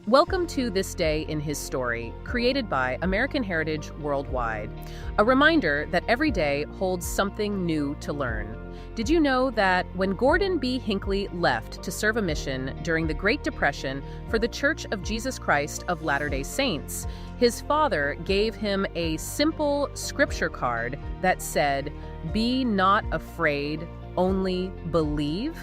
Welcome to This Day in His Story, created by American Heritage Worldwide. A reminder that every day holds something new to learn. Did you know that when Gordon B. Hinckley left to serve a mission during the Great Depression for the Church of Jesus Christ of Latter-day Saints, his father gave him a simple scripture card that said, "Be not afraid, only believe"?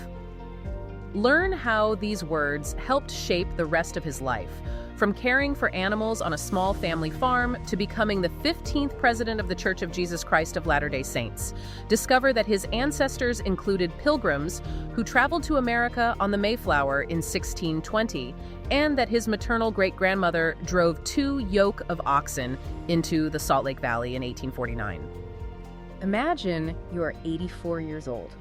Learn how these words helped shape the rest of his life, from caring for animals on a small family farm to becoming the 15th president of the Church of Jesus Christ of Latter-day Saints. Discover that his ancestors included pilgrims who traveled to America on the Mayflower in 1620, and that his maternal great-grandmother drove 2 yoke of oxen into the Salt Lake Valley in 1849. Imagine you are 84 years old.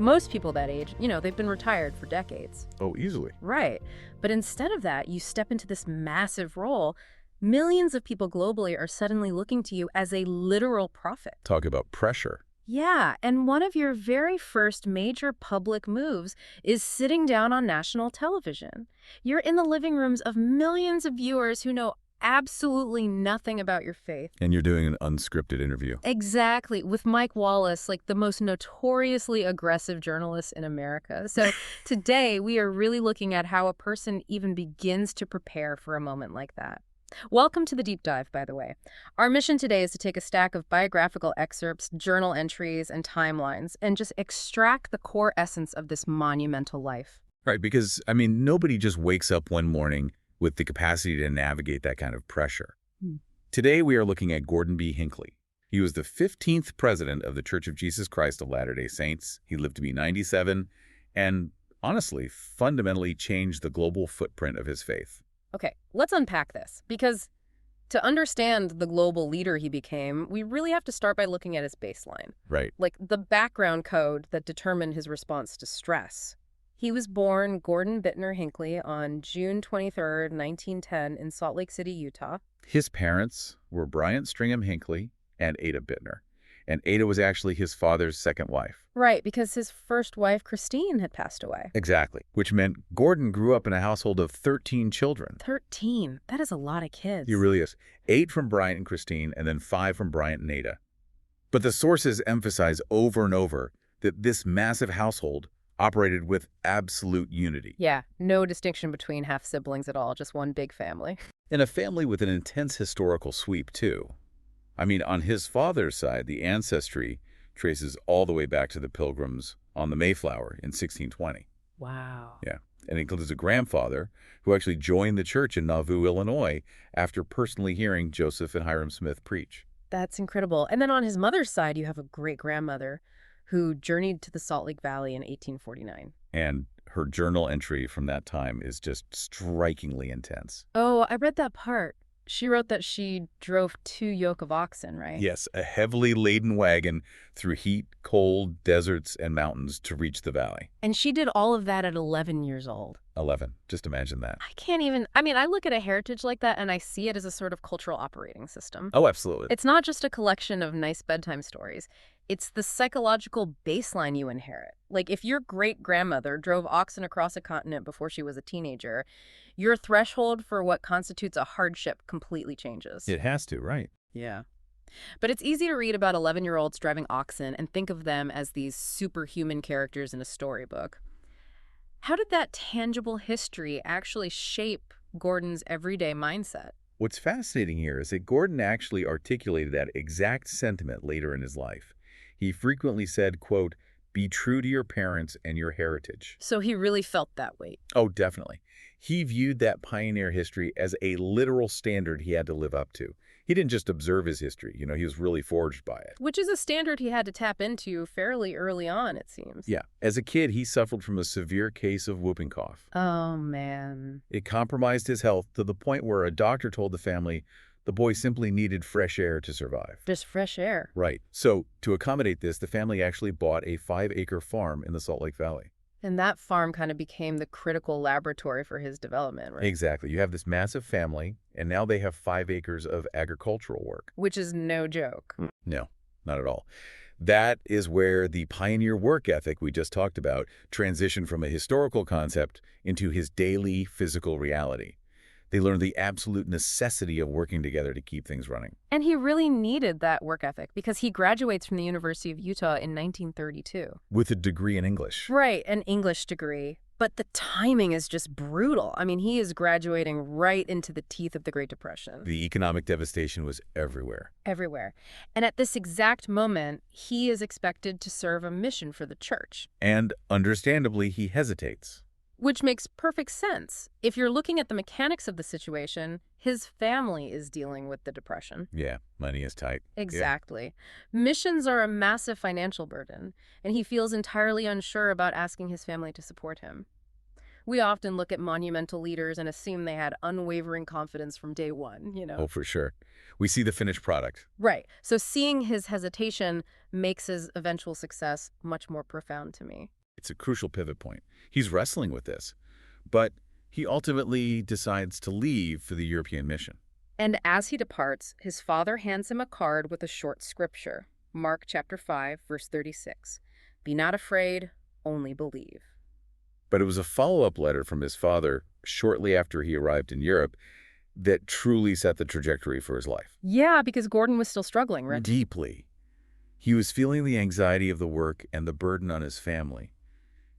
Most people that age, they've been retired for decades. Oh, easily. Right. But instead of that, you step into this massive role. Millions of people globally are suddenly looking to you as a literal prophet. Talk about pressure. Yeah, and one of your very first major public moves is sitting down on national television. You're in the living rooms of millions of viewers who know absolutely nothing about your faith. And you're doing an unscripted interview. Exactly, with Mike Wallace, like the most notoriously aggressive journalist in America. So today, we are really looking at how a person even begins to prepare for a moment like that. Welcome to the Deep Dive, by the way. Our mission today is to take a stack of biographical excerpts, journal entries, and timelines, and just extract the core essence of this monumental life. Right, because, nobody just wakes up one morning with the capacity to navigate that kind of pressure. Today, we are looking at Gordon B. Hinckley. He was the 15th president of the Church of Jesus Christ of Latter-day Saints. He lived to be 97 and, honestly, fundamentally changed the global footprint of his faith. Okay, let's unpack this, because to understand the global leader he became, we really have to start by looking at his baseline. Right. Like the background code that determined his response to stress. He was born Gordon Bittner Hinckley on June 23, 1910 in Salt Lake City, Utah. His parents were Bryant Stringham Hinckley and Ada Bittner. And Ada was actually his father's second wife. Right, because his first wife, Christine, had passed away. Exactly, which meant Gordon grew up in a household of 13 children. 13? That is a lot of kids. He really is. 8 from Bryant and Christine, and then 5 from Bryant and Ada. But the sources emphasize over and over that this massive household operated with absolute unity. Yeah, no distinction between half-siblings at all, just one big family. And a family with an intense historical sweep, too. On his father's side, the ancestry traces all the way back to the Pilgrims on the Mayflower in 1620. Wow. Yeah, and includes a grandfather who actually joined the church in Nauvoo, Illinois, after personally hearing Joseph and Hiram Smith preach. That's incredible. And then on his mother's side, you have a great-grandmother who journeyed to the Salt Lake Valley in 1849. And her journal entry from that time is just strikingly intense. Oh, I read that part. She wrote that she drove 2 yoke of oxen, right? Yes, a heavily laden wagon through heat, cold, deserts, and mountains to reach the valley. And she did all of that at 11 years old. 11. Just imagine that. I can't even... I look at a heritage like that and I see it as a sort of cultural operating system. Oh, absolutely. It's not just a collection of nice bedtime stories. It's the psychological baseline you inherit. Like, if your great-grandmother drove oxen across a continent before she was a teenager, your threshold for what constitutes a hardship completely changes. It has to, right? Yeah. But it's easy to read about 11-year-olds driving oxen and think of them as these superhuman characters in a storybook. How did that tangible history actually shape Gordon's everyday mindset? What's fascinating here is that Gordon actually articulated that exact sentiment later in his life. He frequently said, quote, "Be true to your parents and your heritage." So he really felt that weight. Oh, definitely. He viewed that pioneer history as a literal standard he had to live up to. He didn't just observe his history, he was really forged by it. Which is a standard he had to tap into fairly early on, it seems. Yeah. As a kid, he suffered from a severe case of whooping cough. Oh, man. It compromised his health to the point where a doctor told the family the boy simply needed fresh air to survive. Just fresh air. Right. So, to accommodate this, the family actually bought a 5-acre farm in the Salt Lake Valley. And that farm kind of became the critical laboratory for his development, right? Exactly. You have this massive family, and now they have 5 acres of agricultural work. Which is no joke. No, not at all. That is where the pioneer work ethic we just talked about transitioned from a historical concept into his daily physical reality. They learned the absolute necessity of working together to keep things running. And he really needed that work ethic because he graduates from the University of Utah in 1932. With a degree in English. Right, an English degree. But the timing is just brutal. I mean, he is graduating right into the teeth of the Great Depression. The economic devastation was everywhere. Everywhere. And at this exact moment, he is expected to serve a mission for the church. And understandably, he hesitates. Which makes perfect sense. If you're looking at the mechanics of the situation, his family is dealing with the Depression. Yeah, money is tight. Exactly. Yeah. Missions are a massive financial burden, and he feels entirely unsure about asking his family to support him. We often look at monumental leaders and assume they had unwavering confidence from day one, you know? Oh, for sure. We see the finished product. Right. So seeing his hesitation makes his eventual success much more profound to me. It's a crucial pivot point. He's wrestling with this, but he ultimately decides to leave for the European mission. And as he departs, his father hands him a card with a short scripture. Mark chapter 5, verse 36. Be not afraid, only believe. But it was a follow-up letter from his father shortly after he arrived in Europe that truly set the trajectory for his life. Yeah, because Gordon was still struggling, right? Deeply. He was feeling the anxiety of the work and the burden on his family.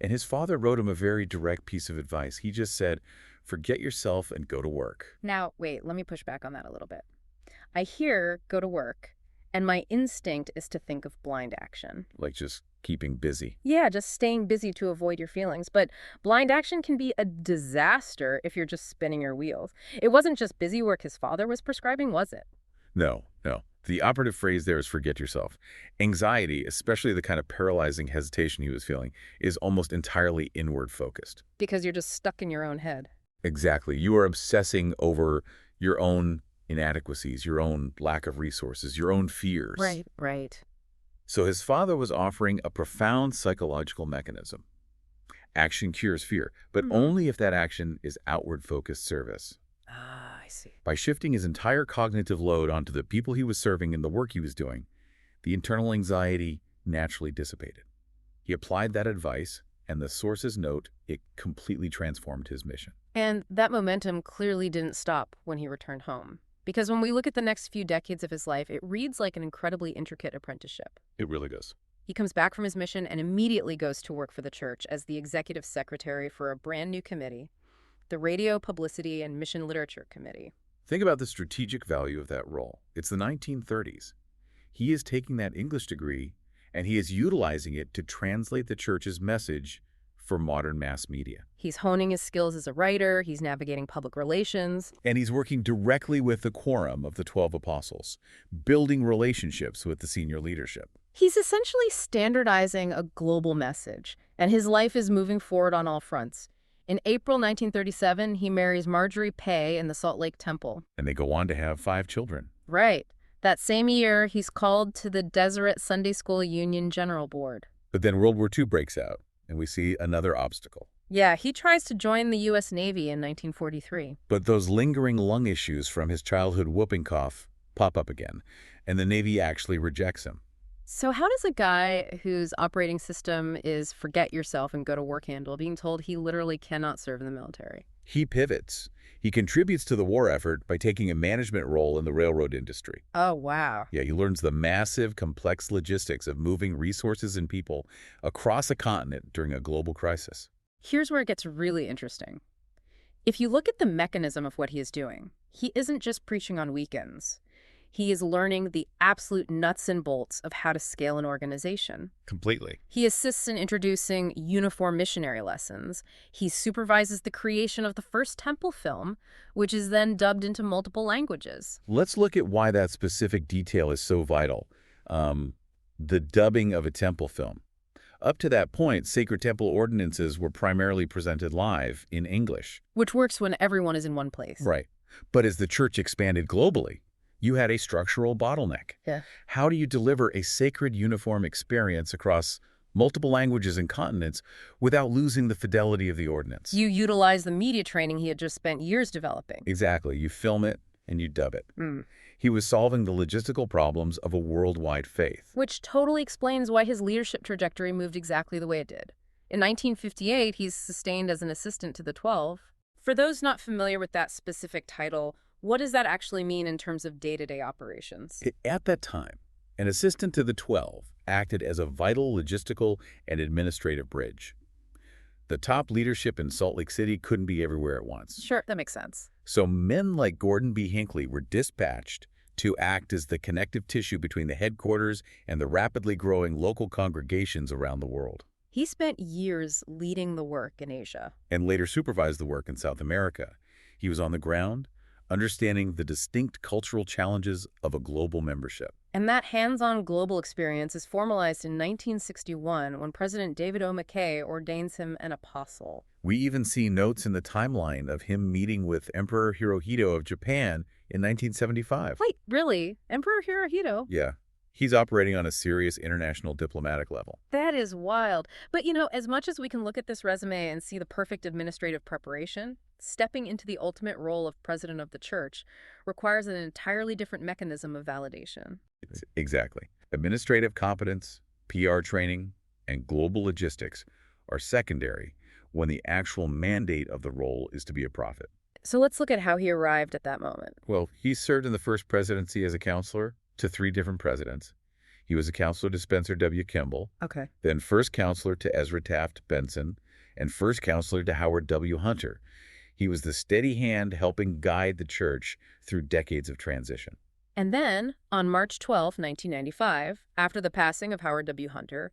And his father wrote him a very direct piece of advice. He just said, forget yourself and go to work. Now, wait, let me push back on that a little bit. I hear go to work, and my instinct is to think of blind action. Like just keeping busy. Yeah, just staying busy to avoid your feelings. But blind action can be a disaster if you're just spinning your wheels. It wasn't just busy work his father was prescribing, was it? No. The operative phrase there is forget yourself. Anxiety, especially the kind of paralyzing hesitation he was feeling, is almost entirely inward focused. Because you're just stuck in your own head. Exactly. You are obsessing over your own inadequacies, your own lack of resources, your own fears. Right. So his father was offering a profound psychological mechanism. Action cures fear, but only if that action is outward-focused service. Ah, I see. By shifting his entire cognitive load onto the people he was serving and the work he was doing, the internal anxiety naturally dissipated. He applied that advice, and the sources note it completely transformed his mission. And that momentum clearly didn't stop when he returned home. Because when we look at the next few decades of his life, it reads like an incredibly intricate apprenticeship. It really does. He comes back from his mission and immediately goes to work for the church as the executive secretary for a brand new committee, the Radio, Publicity, and Mission Literature Committee. Think about the strategic value of that role. It's the 1930s. He is taking that English degree, and he is utilizing it to translate the church's message for modern mass media. He's honing his skills as a writer, he's navigating public relations. And he's working directly with the quorum of the 12 apostles, building relationships with the senior leadership. He's essentially standardizing a global message, and his life is moving forward on all fronts. In April 1937, he marries Marjorie Pay in the Salt Lake Temple. And they go on to have 5 children. Right. That same year, he's called to the Deseret Sunday School Union General Board. But then World War II breaks out, and we see another obstacle. Yeah, he tries to join the U.S. Navy in 1943. But those lingering lung issues from his childhood whooping cough pop up again, and the Navy actually rejects him. So how does a guy whose operating system is forget yourself and go to work handle being told he literally cannot serve in the military? He pivots. He contributes to the war effort by taking a management role in the railroad industry. Oh, wow. Yeah, he learns the massive, complex logistics of moving resources and people across a continent during a global crisis. Here's where it gets really interesting. If you look at the mechanism of what he is doing, he isn't just preaching on weekends. He is learning the absolute nuts and bolts of how to scale an organization. Completely. He assists in introducing uniform missionary lessons. He supervises the creation of the first temple film, which is then dubbed into multiple languages. Let's look at why that specific detail is so vital. The dubbing of a temple film. Up to that point, sacred temple ordinances were primarily presented live in English. Which works when everyone is in one place. Right. But as the church expanded globally, you had a structural bottleneck. Yeah. How do you deliver a sacred uniform experience across multiple languages and continents without losing the fidelity of the ordinance? You utilize the media training he had just spent years developing. Exactly. You film it and you dub it. He was solving the logistical problems of a worldwide faith. Which totally explains why his leadership trajectory moved exactly the way it did. In 1958, he's sustained as an assistant to the 12. For those not familiar with that specific title, what does that actually mean in terms of day-to-day operations? At that time, an assistant to the 12 acted as a vital logistical and administrative bridge. The top leadership in Salt Lake City couldn't be everywhere at once. Sure, that makes sense. So men like Gordon B. Hinckley were dispatched to act as the connective tissue between the headquarters and the rapidly growing local congregations around the world, He spent years leading the work in Asia. and later supervised the work in South America. He was on the ground, understanding the distinct cultural challenges of a global membership. And that hands-on global experience is formalized in 1961 when President David O. McKay ordains him an apostle. We even see notes in the timeline of him meeting with Emperor Hirohito of Japan in 1975. Wait, really? Emperor Hirohito? Yeah, he's operating on a serious international diplomatic level. That is wild. But, you know, as much as we can look at this resume and see the perfect administrative preparation, stepping into the ultimate role of president of the church requires an entirely different mechanism of validation. Exactly. Administrative competence, PR training, and global logistics are secondary when the actual mandate of the role is to be a prophet. So let's look at how he arrived at that moment. Well, he served in the first presidency as a counselor to 3 different presidents. He was a counselor to Spencer W. Kimball, Okay. then first counselor to Ezra Taft Benson, and first counselor to Howard W. Hunter. He was the steady hand helping guide the church through decades of transition. And then, on March 12, 1995, after the passing of Howard W. Hunter,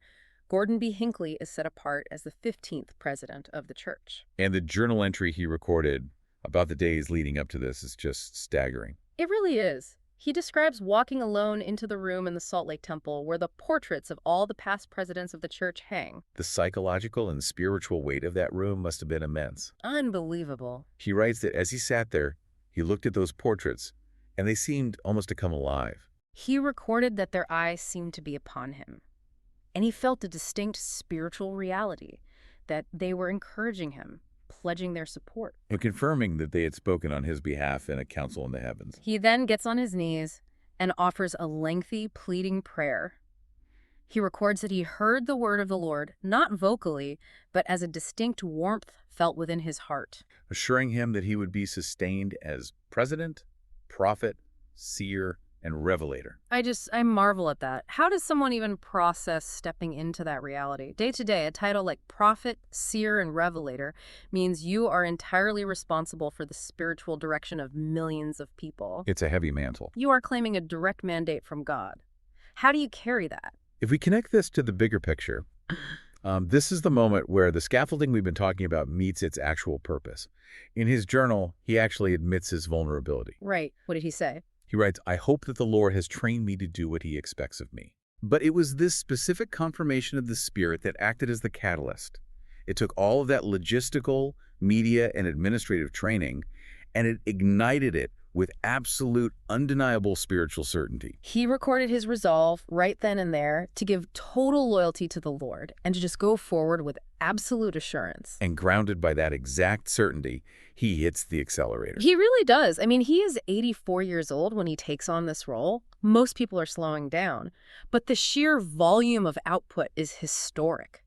Gordon B. Hinckley is set apart as the 15th president of the church. And the journal entry he recorded about the days leading up to this is just staggering. It really is. He describes walking alone into the room in the Salt Lake Temple where the portraits of all the past presidents of the church hang. The psychological and spiritual weight of that room must have been immense. Unbelievable. He writes that as he sat there, he looked at those portraits, and they seemed almost to come alive. He recorded that their eyes seemed to be upon him, and he felt a distinct spiritual reality, that they were encouraging him, pledging their support. And confirming that they had spoken on his behalf in a council in the heavens. He then gets on his knees and offers a lengthy, pleading prayer. He records that he heard the word of the Lord, not vocally, but as a distinct warmth felt within his heart. Assuring him that he would be sustained as president, prophet, seer, and revelator. I marvel at that. How does someone even process stepping into that reality? Day to day, a title like prophet, seer, and revelator means you are entirely responsible for the spiritual direction of millions of people. It's a heavy mantle. You are claiming a direct mandate from God. How do you carry that? If we connect this to the bigger picture, this is the moment where the scaffolding we've been talking about meets its actual purpose. In his journal, he actually admits his vulnerability. Right. What did he say? He writes, "I hope that the Lord has trained me to do what he expects of me." But it was this specific confirmation of the Spirit that acted as the catalyst. It took all of that logistical, media, and administrative training, and it ignited it with absolute, undeniable spiritual certainty. He recorded his resolve right then and there to give total loyalty to the Lord and to just go forward with absolute assurance. And grounded by that exact certainty, he hits the accelerator. He really does. I mean, he is 84 years old when he takes on this role. Most people are slowing down, but the sheer volume of output is historic.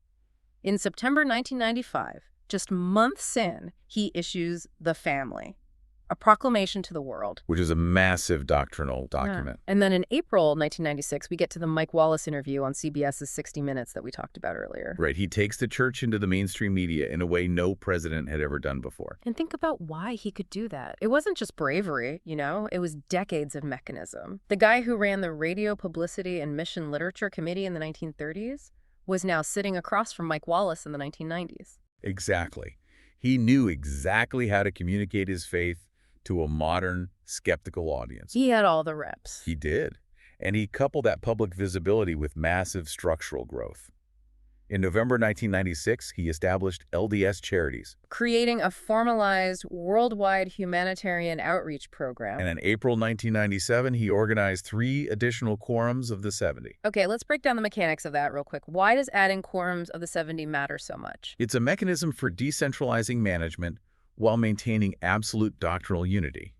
In September 1995, just months in, he issues The Family, a proclamation to the world. Which is a massive doctrinal document. Yeah. And then in April 1996, we get to the Mike Wallace interview on CBS's 60 Minutes that we talked about earlier. Right. He takes the church into the mainstream media in a way no president had ever done before. And think about why he could do that. It wasn't just bravery, you know, it was decades of mechanism. The guy who ran the Radio Publicity and Mission Literature Committee in the 1930s was now sitting across from Mike Wallace in the 1990s. Exactly. He knew exactly how to communicate his faith to a modern, skeptical audience. He had all the reps. He did. And he coupled that public visibility with massive structural growth. In November 1996, he established LDS Charities. Creating a formalized worldwide humanitarian outreach program. And in April 1997, he organized 3 additional quorums of the 70. Okay, let's break down the mechanics of that real quick. Why does adding quorums of the 70 matter so much? It's a mechanism for decentralizing management while maintaining absolute doctrinal unity.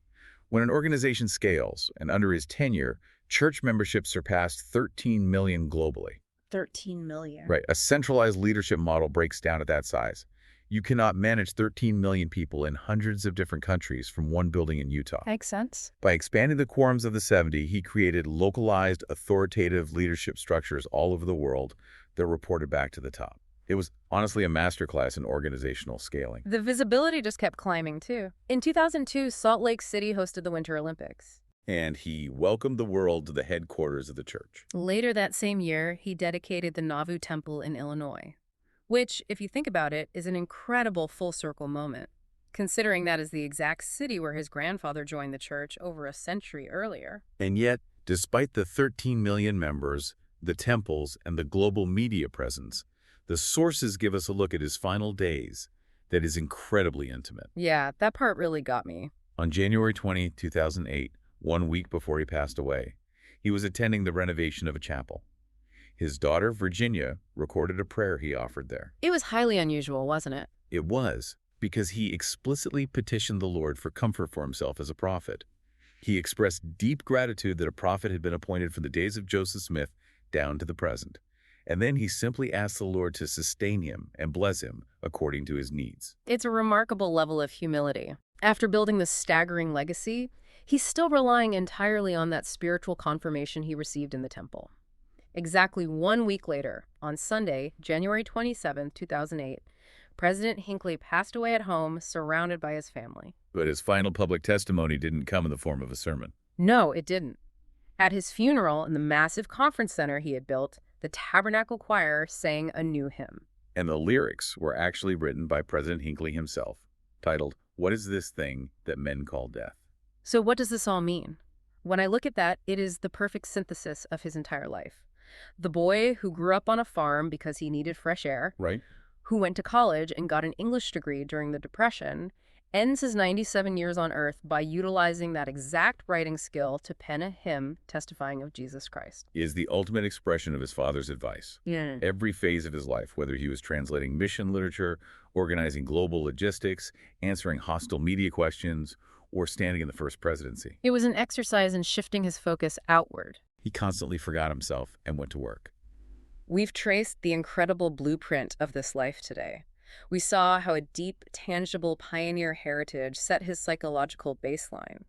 When an organization scales, and under his tenure, church membership surpassed 13 million globally. 13 million. Right. A centralized leadership model breaks down at that size. You cannot manage 13 million people in hundreds of different countries from one building in Utah. Makes sense. By expanding the quorums of the 70, he created localized, authoritative leadership structures all over the world that reported back to the top. It was honestly a masterclass in organizational scaling. The visibility just kept climbing, too. In 2002, Salt Lake City hosted the Winter Olympics. And he welcomed the world to the headquarters of the church. Later that same year, he dedicated the Nauvoo Temple in Illinois, which, if you think about it, is an incredible full-circle moment, considering that is the exact city where his grandfather joined the church over a century earlier. And yet, despite the 13 million members, the temples, and the global media presence, the sources give us a look at his final days that is incredibly intimate. Yeah, that part really got me. On January 20, 2008, 1 week before he passed away, he was attending the renovation of a chapel. His daughter, Virginia, recorded a prayer he offered there. It was highly unusual, wasn't it? It was, because he explicitly petitioned the Lord for comfort for himself as a prophet. He expressed deep gratitude that a prophet had been appointed from the days of Joseph Smith down to the present. And then he simply asked the Lord to sustain him and bless him according to his needs. It's a remarkable level of humility. After building this staggering legacy, he's still relying entirely on that spiritual confirmation he received in the temple. Exactly 1 week later, on Sunday, January 27, 2008, President Hinckley passed away at home, surrounded by his family. But his final public testimony didn't come in the form of a sermon. No, it didn't. At his funeral in the massive conference center he had built, the Tabernacle Choir sang a new hymn. And the lyrics were actually written by President Hinckley himself, titled, "What is this thing that men call death?" So what does this all mean? When I look at that, it is the perfect synthesis of his entire life. The boy who grew up on a farm because he needed fresh air, Right? who went to college and got an English degree during the Depression, ends his 97 years on Earth by utilizing that exact writing skill to pen a hymn testifying of Jesus Christ. Is the ultimate expression of his father's advice. Yeah. Every phase of his life, whether he was translating mission literature, organizing global logistics, answering hostile media questions, or standing in the first presidency. It was an exercise in shifting his focus outward. He constantly forgot himself and went to work. We've traced the incredible blueprint of this life today. We saw how a deep, tangible pioneer heritage set his psychological baseline.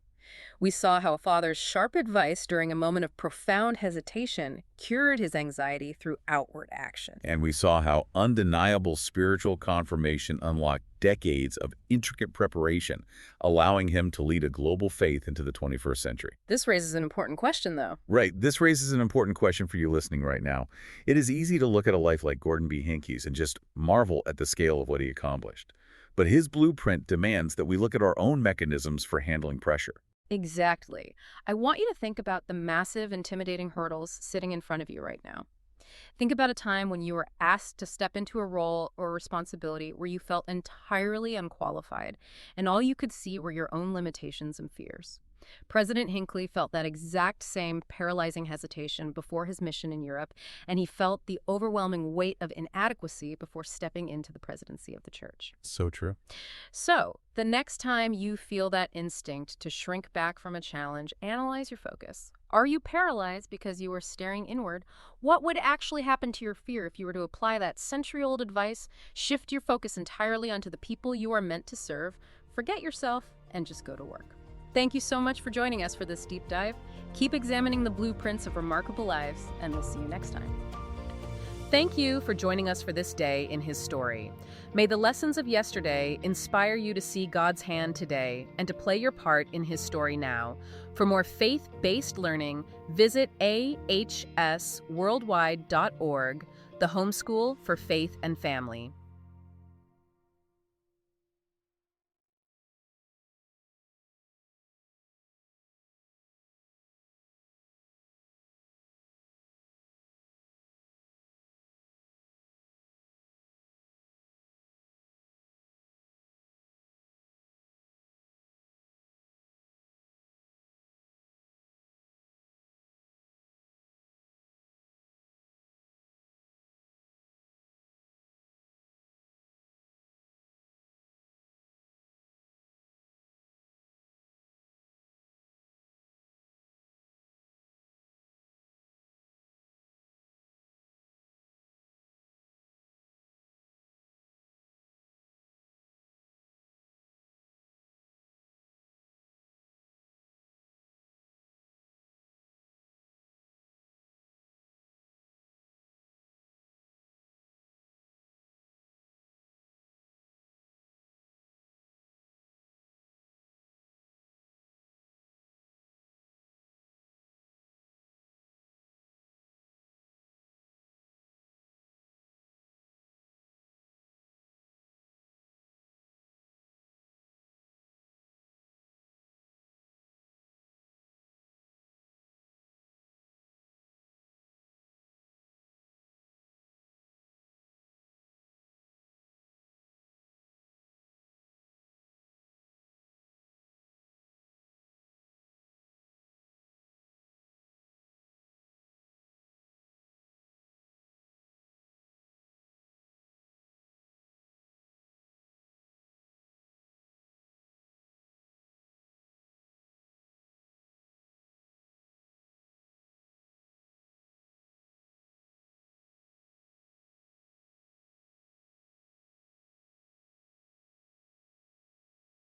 We saw how a father's sharp advice during a moment of profound hesitation cured his anxiety through outward action. And we saw how undeniable spiritual confirmation unlocked decades of intricate preparation, allowing him to lead a global faith into the 21st century. This raises an important question, though. Right. This raises an important question for you listening right now. It is easy to look at a life like Gordon B. Hinckley's and just marvel at the scale of what he accomplished. But his blueprint demands that we look at our own mechanisms for handling pressure. Exactly. I want you to think about the massive, intimidating hurdles sitting in front of you right now. Think about a time when you were asked to step into a role or responsibility where you felt entirely unqualified, and all you could see were your own limitations and fears. President Hinckley felt that exact same paralyzing hesitation before his mission in Europe, and he felt the overwhelming weight of inadequacy before stepping into the presidency of the church. So true. So, the next time you feel that instinct to shrink back from a challenge, analyze your focus. Are you paralyzed because you are staring inward? What would actually happen to your fear if you were to apply that century-old advice, shift your focus entirely onto the people you are meant to serve, forget yourself, and just go to work? Thank you so much for joining us for this deep dive. Keep examining the blueprints of remarkable lives, and we'll see you next time. Thank you for joining us for this day in his story. May the lessons of yesterday inspire you to see God's hand today and to play your part in his story now. For more faith-based learning, visit ahsworldwide.org, the homeschool for faith and family.